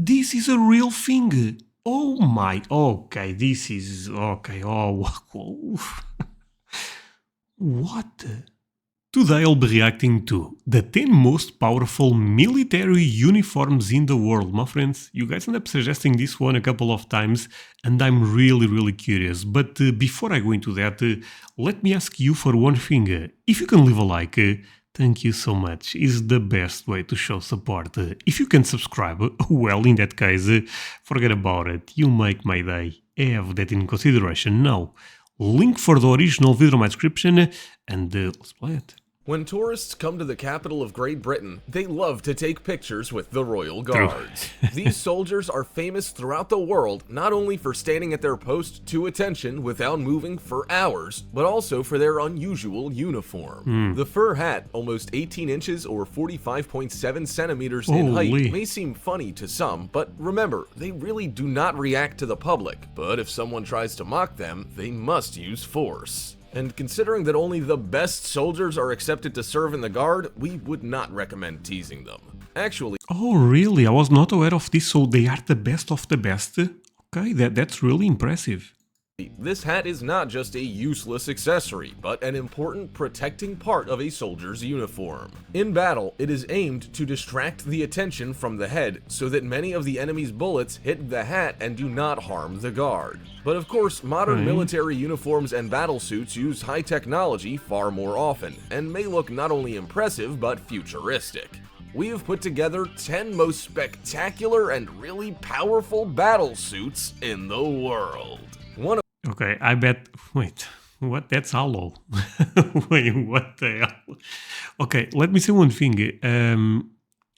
this is a real thing. Oh my, okay, this is, okay, oh, what? Today I'll be reacting to the 10 most powerful military uniforms in the world. My friends, you guys end up suggesting this one a couple of times and I'm really curious. But before I go into that, let me ask you for one thing. If you can leave a like, thank you so much. Is the best way to show support. If you can subscribe, well, in that case, forget about it. You make my day. Have that in consideration now. Link for the original video in my description, and let's play it. When tourists come to the capital of Great Britain, they love to take pictures with the Royal Guards. These soldiers are famous throughout the world, not only for standing at their post to attention without moving for hours, but also for their unusual uniform. The fur hat, almost 18 inches or 45.7 centimeters in height, may seem funny to some, but remember, they really do not react to the public. But if someone tries to mock them, they must use force. And considering that only the best soldiers are accepted to serve in the Guard, we would not recommend teasing them. Actually... Oh really? I was not aware of this, so they are the best of the best? Okay, that's really impressive. This hat is not just a useless accessory, but an important protecting part of a soldier's uniform. In battle, it is aimed to distract the attention from the head so that many of the enemy's bullets hit the hat and do not harm the guard. But of course, modern military uniforms and battle suits use high technology far more often, and may look not only impressive but futuristic. We have put together 10 most spectacular and really powerful battle suits in the world. Okay, I bet... Wait, what? That's hollow. Wait, what the hell? Okay, let me say one thing.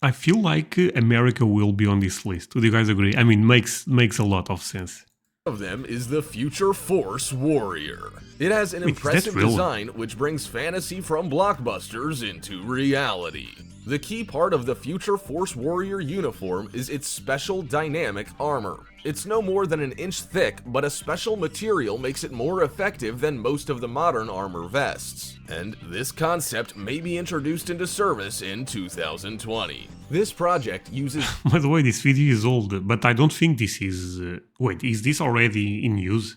I feel like America will be on this list. Do you guys agree? I mean, makes a lot of sense. One of them is the Future Force Warrior. It has an impressive design which brings fantasy from blockbusters into reality. The key part of the Future Force Warrior uniform is its special dynamic armor. It's no more than an inch thick, but a special material makes it more effective than most of the modern armor vests. And this concept may be introduced into service in 2020. This project uses... By the way, this video is old, but I don't think this is... Wait, is this already in use?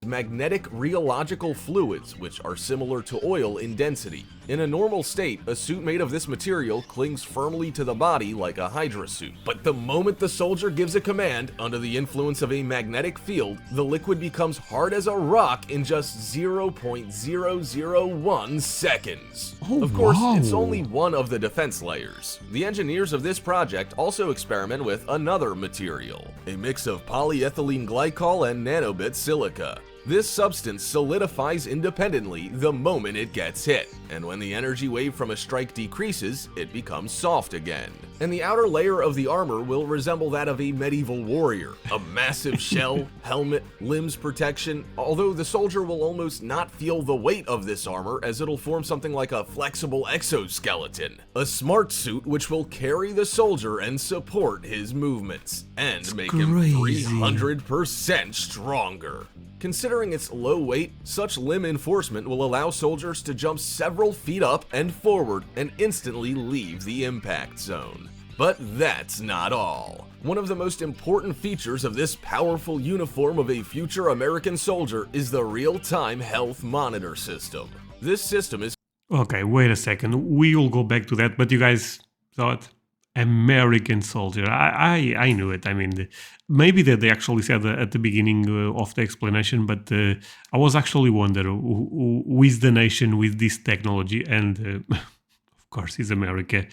Magnetic rheological fluids, which are similar to oil in density. In a normal state, a suit made of this material clings firmly to the body like a Hydra suit. But the moment the soldier gives a command, under the influence of a magnetic field, the liquid becomes hard as a rock in just 0.001 seconds. Of course, it's only one of the defense layers. The engineers of this project also experiment with another material, a mix of polyethylene glycol and nanobit silica. This substance solidifies independently the moment it gets hit, and when the energy wave from a strike decreases, it becomes soft again. And the outer layer of the armor will resemble that of a medieval warrior, a massive shell, helmet, limbs protection, although the soldier will almost not feel the weight of this armor as it'll form something like a flexible exoskeleton. A smart suit which will carry the soldier and support his movements, and make him 300% stronger. Considering its low weight, such limb enforcement will allow soldiers to jump several feet up and forward and instantly leave the impact zone. But that's not all. One of the most important features of this powerful uniform of a future American soldier is the real-time health monitor system. This system is... Okay, wait a second. We'll go back to that, but you guys saw it? American soldier. I knew it. I mean, maybe that they actually said at the beginning of the explanation, but I was actually wondering who is the nation with this technology, and of course it's America.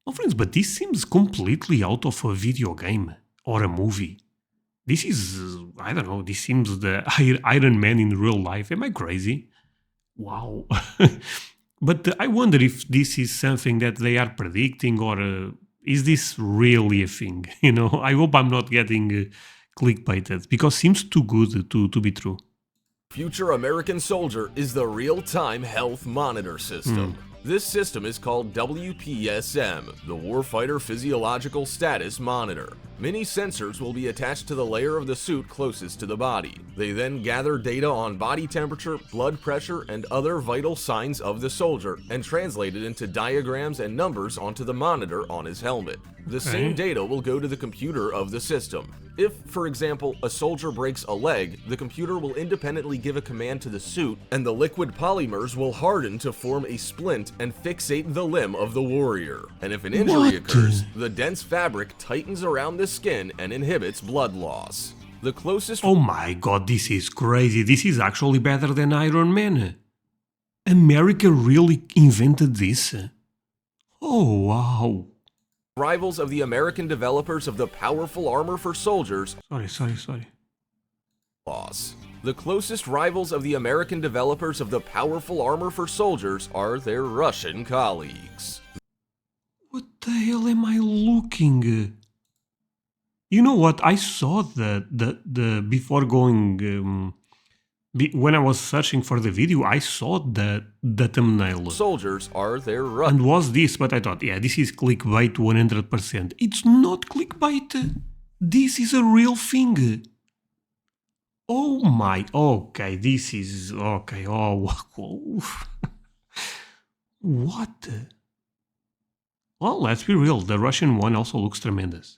Oh, friends, but this seems completely out of a video game or a movie. This is, I don't know, this seems the Iron Man in real life. Am I crazy? Wow. But I wonder if this is something that they are predicting, or is this really a thing? You know, I hope I'm not getting clickbaited, because it seems too good to be true. Future American soldier is the real-time health monitor system. This system is called WPSM, the Warfighter Physiological Status Monitor. Many sensors will be attached to the layer of the suit closest to the body. They then gather data on body temperature, blood pressure, and other vital signs of the soldier, and translate it into diagrams and numbers onto the monitor on his helmet. The same data will go to the computer of the system. If, for example, a soldier breaks a leg, the computer will independently give a command to the suit, and the liquid polymers will harden to form a splint and fixate the limb of the warrior. And if an injury occurs, the dense fabric tightens around the skin and inhibits blood loss. The closest— Oh my god, this is crazy. This is actually better than Iron Man. America really invented this? Oh wow. rivals of the American developers of the powerful armor for soldiers— Sorry. TALOS. The closest rivals of the American developers of the powerful armor for soldiers are their Russian colleagues. What the hell am I looking? You know what? I saw the before going when I was searching for the video, I saw the thumbnail. Soldiers are their Russian— And was this, but I thought, yeah, this is clickbait 100%. It's not clickbait. This is a real thing. Oh my, okay, this is, okay, oh, what? Well, let's be real, the Russian one also looks tremendous.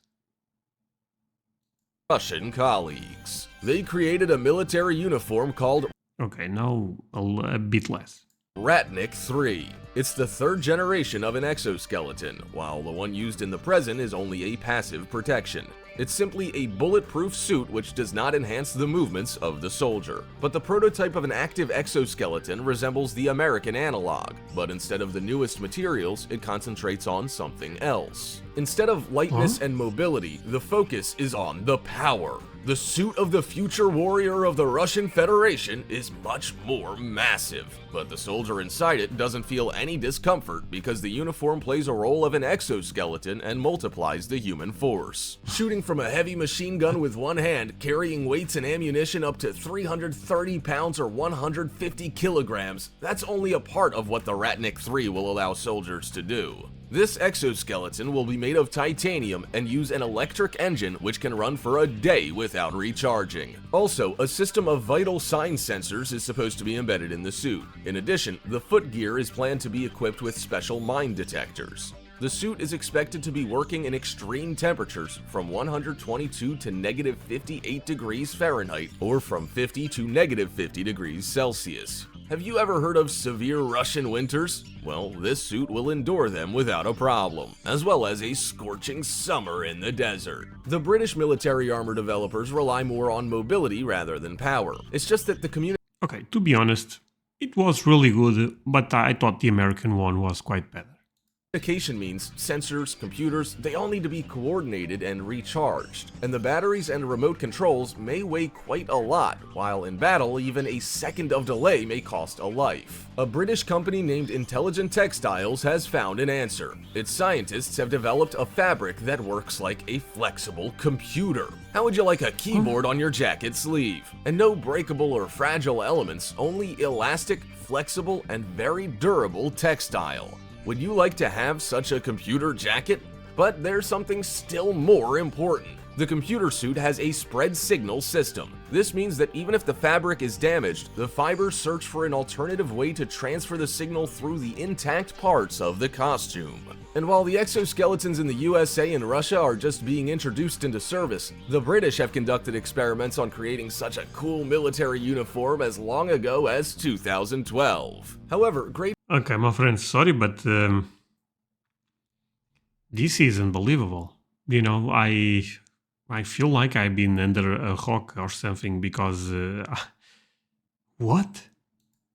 Russian colleagues. They created a military uniform called— Okay, now a bit less. Ratnik 3. It's the third generation of an exoskeleton, while the one used in the present is only a passive protection. It's simply a bulletproof suit which does not enhance the movements of the soldier. But the prototype of an active exoskeleton resembles the American analog, but instead of the newest materials, it concentrates on something else. Instead of lightness and mobility, the focus is on the power. The suit of the future warrior of the Russian Federation is much more massive, but the soldier inside it doesn't feel any discomfort because the uniform plays a role of an exoskeleton and multiplies the human force. Shooting from a heavy machine gun with one hand, carrying weights and ammunition up to 330 pounds or 150 kilograms, that's only a part of what the Ratnik 3 will allow soldiers to do. This exoskeleton will be made of titanium and use an electric engine which can run for a day without recharging. Also, a system of vital sign sensors is supposed to be embedded in the suit. In addition, the foot gear is planned to be equipped with special mine detectors. The suit is expected to be working in extreme temperatures from 122 to negative 58 degrees Fahrenheit or from 50 to negative 50 degrees Celsius. Have you ever heard of severe Russian winters? Well, this suit will endure them without a problem, as well as a scorching summer in the desert. The British military armor developers rely more on mobility rather than power. It's just that the community— Okay, to be honest, it was really good, but I thought the American one was quite better. Communication means sensors, computers, they all need to be coordinated and recharged, and the batteries and remote controls may weigh quite a lot, while in battle even a second of delay may cost a life. A British company named Intelligent Textiles has found an answer. Its scientists have developed a fabric that works like a flexible computer. How would you like a keyboard on your jacket sleeve? And no breakable or fragile elements, only elastic, flexible, and very durable textile. Would you like to have such a computer jacket? But there's something still more important. The computer suit has a spread signal system. This means that even if the fabric is damaged, the fibers search for an alternative way to transfer the signal through the intact parts of the costume. And while the exoskeletons in the USA and Russia are just being introduced into service, the British have conducted experiments on creating such a cool military uniform as long ago as 2012. However, great— Okay, my friends, sorry, but this is unbelievable. You know, I feel like I've been under a rock or something because what?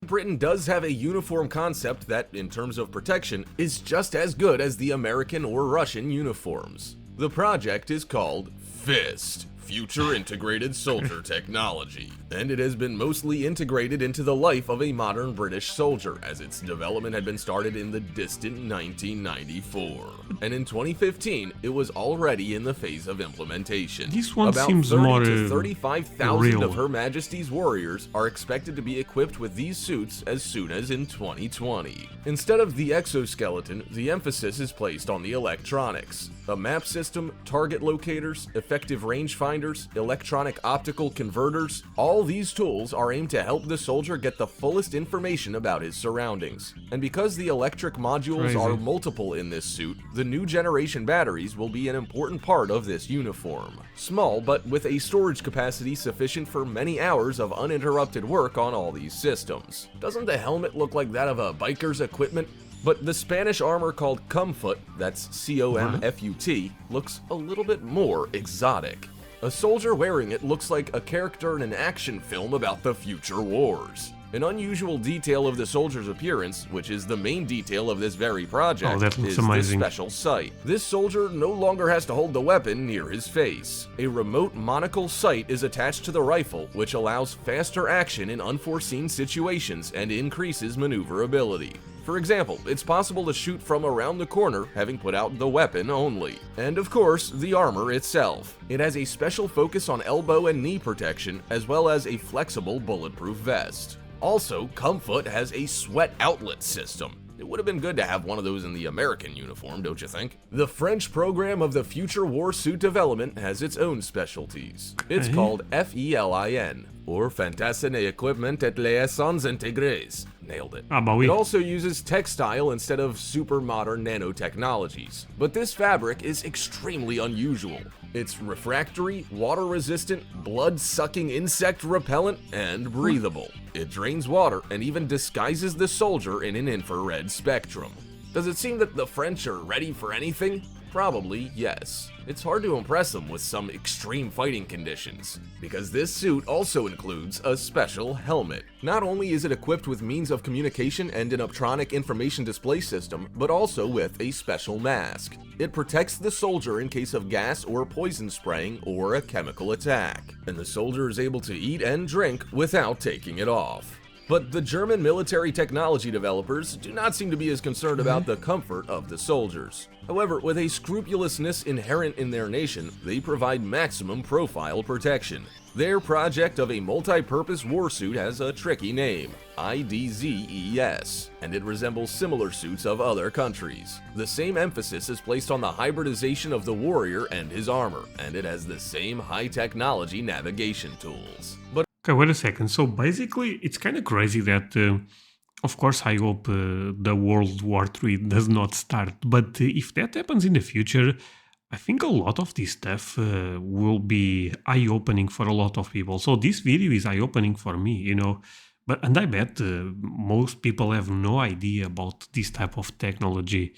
Britain does have a uniform concept that, in terms of protection, is just as good as the American or Russian uniforms. The project is called FIST, Future Integrated Soldier Technology, and it has been mostly integrated into the life of a modern British soldier, as its development had been started in the distant 1994. And in 2015, it was already in the phase of implementation. This one About seems 30 more to 35,000 real. of Her Majesty's warriors are expected to be equipped with these suits as soon as in 2020. Instead of the exoskeleton, the emphasis is placed on the electronics. A map system, target locators, effective rangefinders, electronic optical converters, all these tools are aimed to help the soldier get the fullest information about his surroundings. And because the electric modules are multiple in this suit, the new generation batteries will be an important part of this uniform. Small, but with a storage capacity sufficient for many hours of uninterrupted work on all these systems. Doesn't the helmet look like that of a biker's equipment? But the Spanish armor called comfoot, that's C-O-M-F-U-T, looks a little bit more exotic. A soldier wearing it looks like a character in an action film about the future wars. An unusual detail of the soldier's appearance, which is the main detail of this very project, is this special sight. This soldier no longer has to hold the weapon near his face. A remote monocle sight is attached to the rifle, which allows faster action in unforeseen situations and increases maneuverability. For example, it's possible to shoot from around the corner, having put out the weapon only. And of course, the armor itself. It has a special focus on elbow and knee protection, as well as a flexible bulletproof vest. Also, comfoot has a sweat outlet system. It would have been good to have one of those in the American uniform, don't you think? The French program of the future war suit development has its own specialties. It's called FÉLIN, or Fantassin Equipment et Liaisons Intégrées. Nailed it. It also uses textile instead of super modern nanotechnologies. But this fabric is extremely unusual. It's refractory, water-resistant, blood-sucking insect repellent, and breathable. It drains water and even disguises the soldier in an infrared spectrum. Does it seem that the French are ready for anything? Probably yes. It's hard to impress them with some extreme fighting conditions, because this suit also includes a special helmet. Not only is it equipped with means of communication and an optronic information display system, but also with a special mask. It protects the soldier in case of gas or poison spraying or a chemical attack, and the soldier is able to eat and drink without taking it off. But the German military technology developers do not seem to be as concerned about the comfort of the soldiers. However, with a scrupulousness inherent in their nation, they provide maximum profile protection. Their project of a multi-purpose warsuit has a tricky name, IDZES, and it resembles similar suits of other countries. The same emphasis is placed on the hybridization of the warrior and his armor, and it has the same high-technology navigation tools. But okay, wait a second. So basically, it's kind of crazy that, of course, I hope the World War III does not start. But if that happens in the future, I think a lot of this stuff will be eye-opening for a lot of people. So this video is eye-opening for me, you know. And I bet most people have no idea about this type of technology.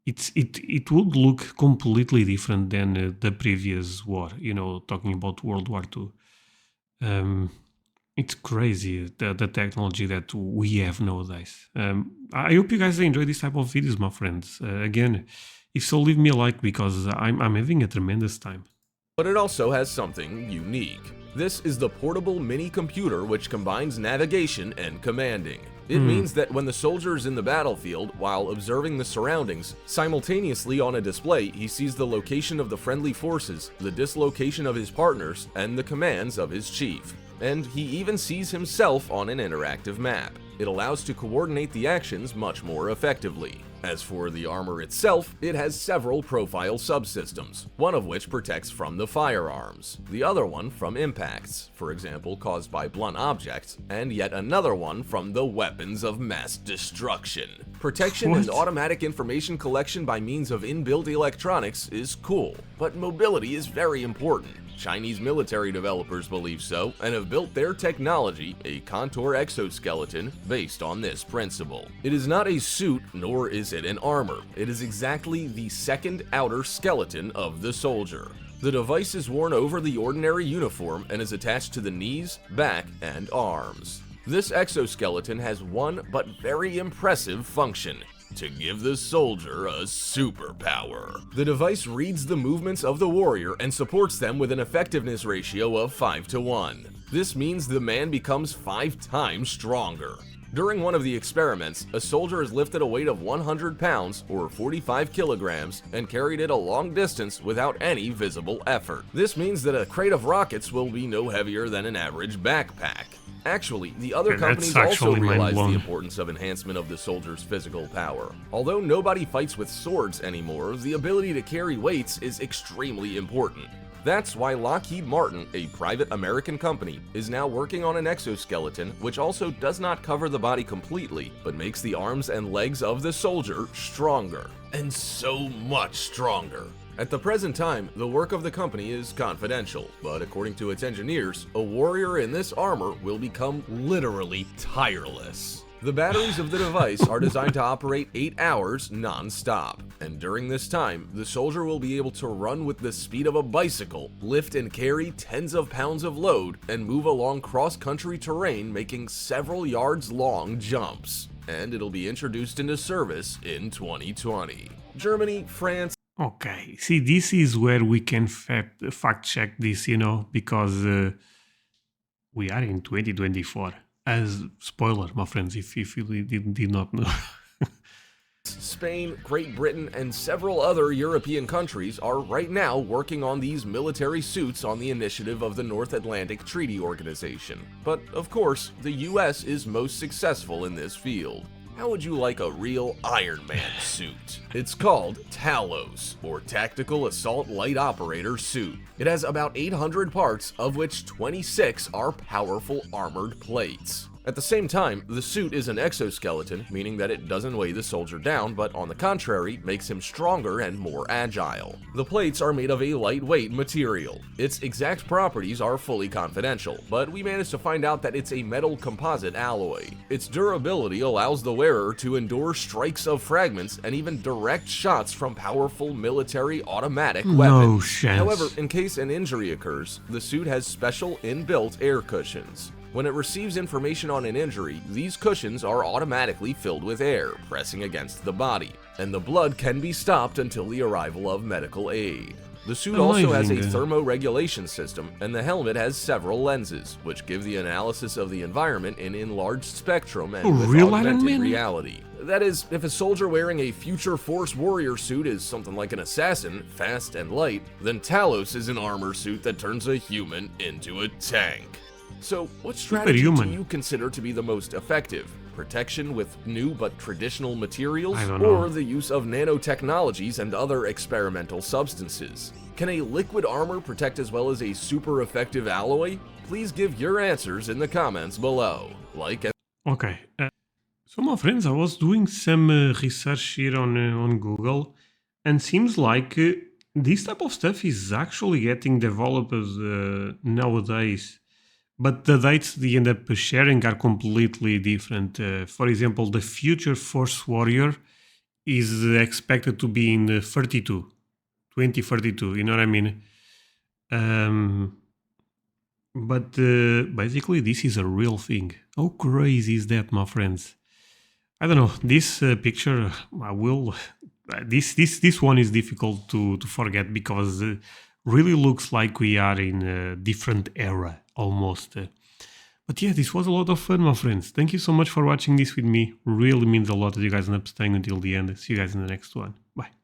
It would look completely different than the previous war, you know, talking about World War II. It's crazy the technology that we have nowadays. I hope you guys enjoy this type of videos, my friends. Again, if so, leave me a like because I'm having a tremendous time. But it also has something unique. This is the portable mini computer which combines navigation and commanding. It means that when the soldier is in the battlefield, while observing the surroundings, simultaneously on a display he sees the location of the friendly forces, the dislocation of his partners, and the commands of his chief. And he even sees himself on an interactive map. It allows to coordinate the actions much more effectively. As for the armor itself, it has several profile subsystems, one of which protects from the firearms, the other one from impacts, for example caused by blunt objects, and yet another one from the weapons of mass destruction. Protection and automatic information collection by means of inbuilt electronics is cool, but mobility is very important. Chinese military developers believe so, and have built their technology, a contour exoskeleton, based on this principle. It is not a suit, nor is it an armor. It is exactly the second outer skeleton of the soldier. The device is worn over the ordinary uniform and is attached to the knees, back, and arms. This exoskeleton has one but very impressive function: to give the soldier a superpower. The device reads the movements of the warrior and supports them with an effectiveness ratio of 5:1. This means the man becomes 5 times stronger. During one of the experiments, a soldier is lifted a weight of 100 pounds or 45 kilograms and carried it a long distance without any visible effort. This means that a crate of rockets will be no heavier than an average backpack. Actually, the other Okay, that's companies also actually realize the mind-blown. importance of enhancement of the soldier's physical power. Although nobody fights with swords anymore, the ability to carry weights is extremely important. That's why Lockheed Martin, a private American company, is now working on an exoskeleton which also does not cover the body completely, but makes the arms and legs of the soldier stronger. And so much stronger. At the present time, the work of the company is confidential, but according to its engineers, a warrior in this armor will become literally tireless. The batteries of the device are designed to operate 8 hours non-stop, and during this time, the soldier will be able to run with the speed of a bicycle, lift and carry tens of pounds of load, and move along cross-country terrain making several yards long jumps. And it'll be introduced into service in 2020. Germany, France, Okay, see, this is where we can fact check this, you know, because we are in 2024. As spoiler, my friends, if you did not know. Spain, Great Britain, and several other European countries are right now working on these military suits on the initiative of the North Atlantic Treaty Organization. But of course, the US is most successful in this field. How would you like a real Iron Man suit? It's called TALOS, or Tactical Assault Light Operator Suit. It has about 800 parts, of which 26 are powerful armored plates. At the same time, the suit is an exoskeleton, meaning that it doesn't weigh the soldier down, but on the contrary, makes him stronger and more agile. The plates are made of a lightweight material. Its exact properties are fully confidential, but we managed to find out that it's a metal composite alloy. Its durability allows the wearer to endure strikes of fragments and even direct shots from powerful military automatic weapons. No chance. However, in case an injury occurs, the suit has special inbuilt air cushions. When it receives information on an injury, these cushions are automatically filled with air, pressing against the body, and the blood can be stopped until the arrival of medical aid. The suit also has a thermoregulation system, and the helmet has several lenses, which give the analysis of the environment in enlarged spectrum and with augmented reality. That is, if a soldier wearing a future Force Warrior suit is something like an assassin, fast and light, then Talos is an armor suit that turns a human into a tank. So, what strategy do you consider to be the most effective? Protection with new but traditional materials, or the use of nanotechnologies and other experimental substances? Can a liquid armor protect as well as a super effective alloy? Please give your answers in the comments below. Okay, so my friends, I was doing some research here on Google, and seems like this type of stuff is actually getting developed nowadays. But the dates they end up sharing are completely different. For example, the future Force Warrior is expected to be in 2032, you know what I mean? But basically this is a real thing. How crazy is that, my friends? I don't know, this picture, this one is difficult to forget because really looks like we are in a different era. Almost. But yeah, this was a lot of fun, my friends. Thank you so much for watching this with me. Really means a lot that you guys end up staying until the end. See you guys in the next one. Bye.